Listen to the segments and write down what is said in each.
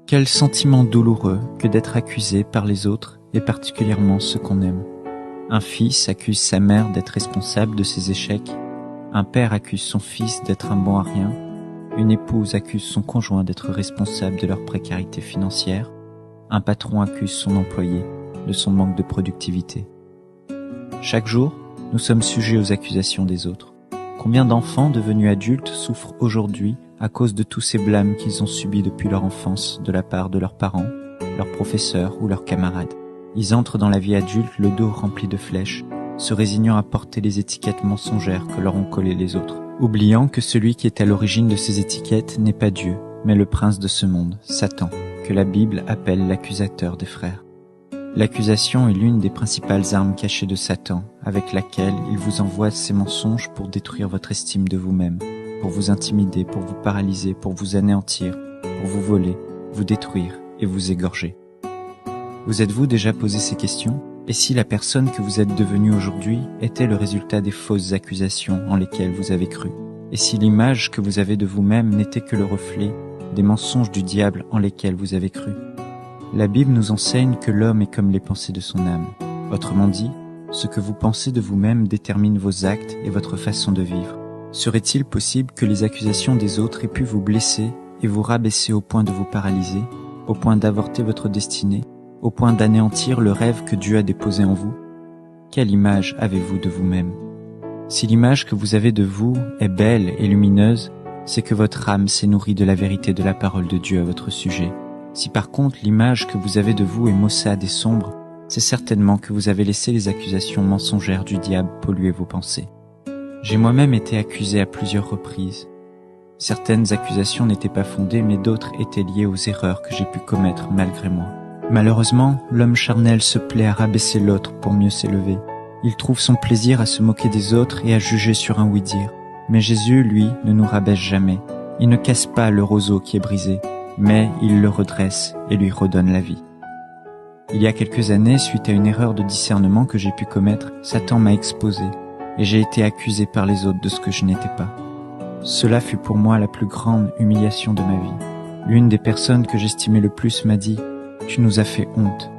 Quel sentiment douloureux que d'être accusé par les autres et particulièrement ceux qu'on aime. Un fils accuse sa mère d'être responsable de ses échecs, un père accuse son fils d'être un bon à rien, une épouse accuse son conjoint d'être responsable de leur précarité financière, un patron accuse son employé de son manque de productivité. Chaque jour, nous sommes sujets aux accusations des autres. Combien d'enfants devenus adultes souffrent aujourd'hui à cause de tous ces blâmes qu'ils ont subis depuis leur enfance de la part de leurs parents, leurs professeurs ou leurs camarades. Ils entrent dans la vie adulte le dos rempli de flèches, se résignant à porter les étiquettes mensongères que leur ont collées les autres, oubliant que celui qui est à l'origine de ces étiquettes n'est pas Dieu, mais le prince de ce monde, Satan, que la Bible appelle l'accusateur des frères. L'accusation est l'une des principales armes cachées de Satan, avec laquelle il vous envoie ses mensonges pour détruire votre estime de vous-même, pour vous intimider, pour vous paralyser, pour vous anéantir, pour vous voler, vous détruire et vous égorger. Vous êtes-vous déjà posé ces questions? Et si la personne que vous êtes devenue aujourd'hui était le résultat des fausses accusations en lesquelles vous avez cru? Et si l'image que vous avez de vous-même n'était que le reflet des mensonges du diable en lesquels vous avez cru? La Bible nous enseigne que l'homme est comme les pensées de son âme. Autrement dit, ce que vous pensez de vous-même détermine vos actes et votre façon de vivre. Serait-il possible que les accusations des autres aient pu vous blesser et vous rabaisser au point de vous paralyser, au point d'avorter votre destinée, au point d'anéantir le rêve que Dieu a déposé en vous? Quelle image avez-vous de vous-même? Si l'image que vous avez de vous est belle et lumineuse, c'est que votre âme s'est nourrie de la vérité de la parole de Dieu à votre sujet. Si par contre l'image que vous avez de vous est maussade et sombre, c'est certainement que vous avez laissé les accusations mensongères du diable polluer vos pensées. J'ai moi-même été accusé à plusieurs reprises. Certaines accusations n'étaient pas fondées, mais d'autres étaient liées aux erreurs que j'ai pu commettre malgré moi. Malheureusement, l'homme charnel se plaît à rabaisser l'autre pour mieux s'élever. Il trouve son plaisir à se moquer des autres et à juger sur un oui-dire. Mais Jésus, lui, ne nous rabaisse jamais. Il ne casse pas le roseau qui est brisé, mais il le redresse et lui redonne la vie. Il y a quelques années, suite à une erreur de discernement que j'ai pu commettre, Satan m'a exposé et j'ai été accusé par les autres de ce que je n'étais pas. Cela fut pour moi la plus grande humiliation de ma vie. L'une des personnes que j'estimais le plus m'a dit « Tu nous as fait honte ».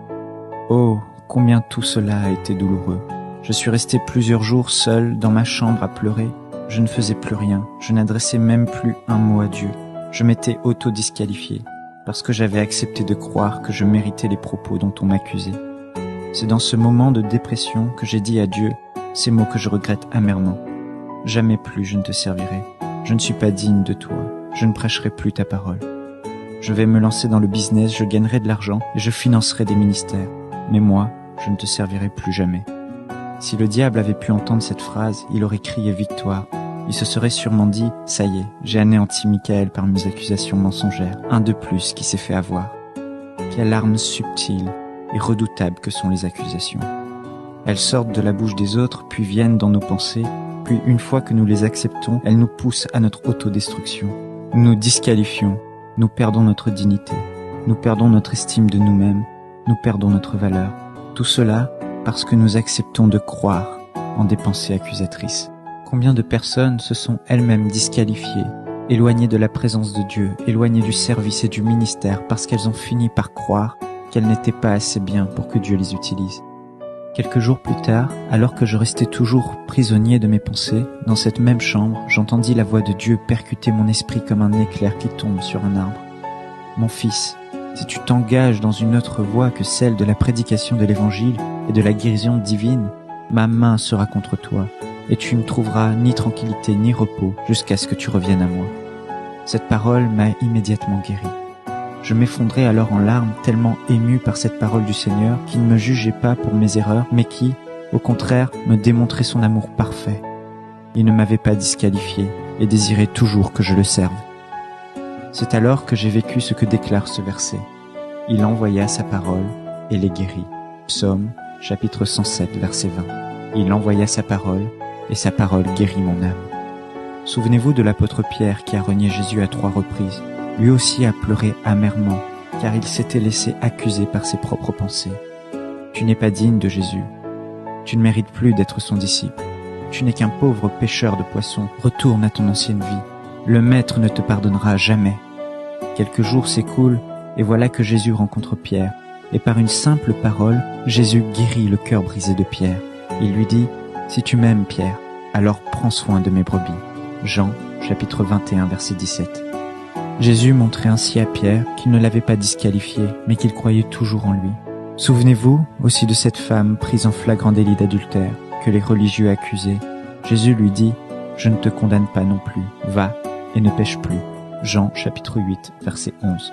Oh, combien tout cela a été douloureux. Je suis resté plusieurs jours seul dans ma chambre à pleurer. Je ne faisais plus rien, je n'adressais même plus un mot à Dieu. Je m'étais auto-disqualifié parce que j'avais accepté de croire que je méritais les propos dont on m'accusait. C'est dans ce moment de dépression que j'ai dit à Dieu ces mots que je regrette amèrement. « Jamais plus je ne te servirai. Je ne suis pas digne de toi. Je ne prêcherai plus ta parole. Je vais me lancer dans le business, je gagnerai de l'argent et je financerai des ministères. Mais moi, je ne te servirai plus jamais. » Si le diable avait pu entendre cette phrase, il aurait crié victoire. Il se serait sûrement dit « Ça y est, j'ai anéanti Michael par mes accusations mensongères. Un de plus qui s'est fait avoir. » Quelle arme subtile et redoutable que sont les accusations. Elles sortent de la bouche des autres, puis viennent dans nos pensées, puis une fois que nous les acceptons, elles nous poussent à notre autodestruction. Nous nous disqualifions, nous perdons notre dignité, nous perdons notre estime de nous-mêmes, nous perdons notre valeur. Tout cela parce que nous acceptons de croire en des pensées accusatrices. Combien de personnes se sont elles-mêmes disqualifiées, éloignées de la présence de Dieu, éloignées du service et du ministère parce qu'elles ont fini par croire qu'elles n'étaient pas assez bien pour que Dieu les utilise. Quelques jours plus tard, alors que je restais toujours prisonnier de mes pensées, dans cette même chambre, j'entendis la voix de Dieu percuter mon esprit comme un éclair qui tombe sur un arbre. « Mon fils, si tu t'engages dans une autre voie que celle de la prédication de l'Évangile et de la guérison divine, ma main sera contre toi, et tu ne trouveras ni tranquillité ni repos jusqu'à ce que tu reviennes à moi. » Cette parole m'a immédiatement guéri. Je m'effondrais alors en larmes, tellement ému par cette parole du Seigneur, qui ne me jugeait pas pour mes erreurs, mais qui, au contraire, me démontrait son amour parfait. Il ne m'avait pas disqualifié et désirait toujours que je le serve. C'est alors que j'ai vécu ce que déclare ce verset. Il envoya sa parole et les guérit. Psaume, chapitre 107, verset 20. Il envoya sa parole et sa parole guérit mon âme. Souvenez-vous de l'apôtre Pierre qui a renié Jésus à 3 reprises. Lui aussi a pleuré amèrement, car il s'était laissé accuser par ses propres pensées. Tu n'es pas digne de Jésus. Tu ne mérites plus d'être son disciple. Tu n'es qu'un pauvre pêcheur de poissons. Retourne à ton ancienne vie. Le Maître ne te pardonnera jamais. Quelques jours s'écoulent Et voilà que Jésus rencontre Pierre, et par une simple parole, Jésus guérit le cœur brisé de Pierre. Il lui dit « Si tu m'aimes, Pierre, alors prends soin de mes brebis. » Jean, chapitre 21, verset 17. Jésus montrait ainsi à Pierre qu'il ne l'avait pas disqualifié, mais qu'il croyait toujours en lui. Souvenez-vous aussi de cette femme prise en flagrant délit d'adultère, que les religieux accusaient. Jésus lui dit « Je ne te condamne pas non plus, va et ne pêche plus. » Jean, chapitre 8, verset 11.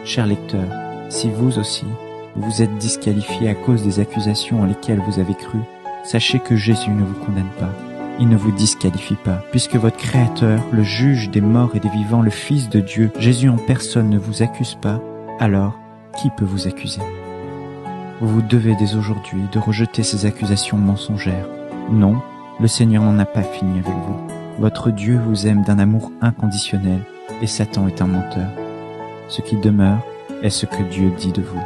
Chers lecteurs, si vous aussi, vous êtes disqualifiés à cause des accusations en lesquelles vous avez cru, sachez que Jésus ne vous condamne pas. Il ne vous disqualifie pas, puisque votre Créateur, le juge des morts et des vivants, le Fils de Dieu, Jésus en personne ne vous accuse pas, alors qui peut vous accuser? Vous vous devez dès aujourd'hui de rejeter ces accusations mensongères. Non, le Seigneur n'en a pas fini avec vous. Votre Dieu vous aime d'un amour inconditionnel, et Satan est un menteur. Ce qui demeure est ce que Dieu dit de vous.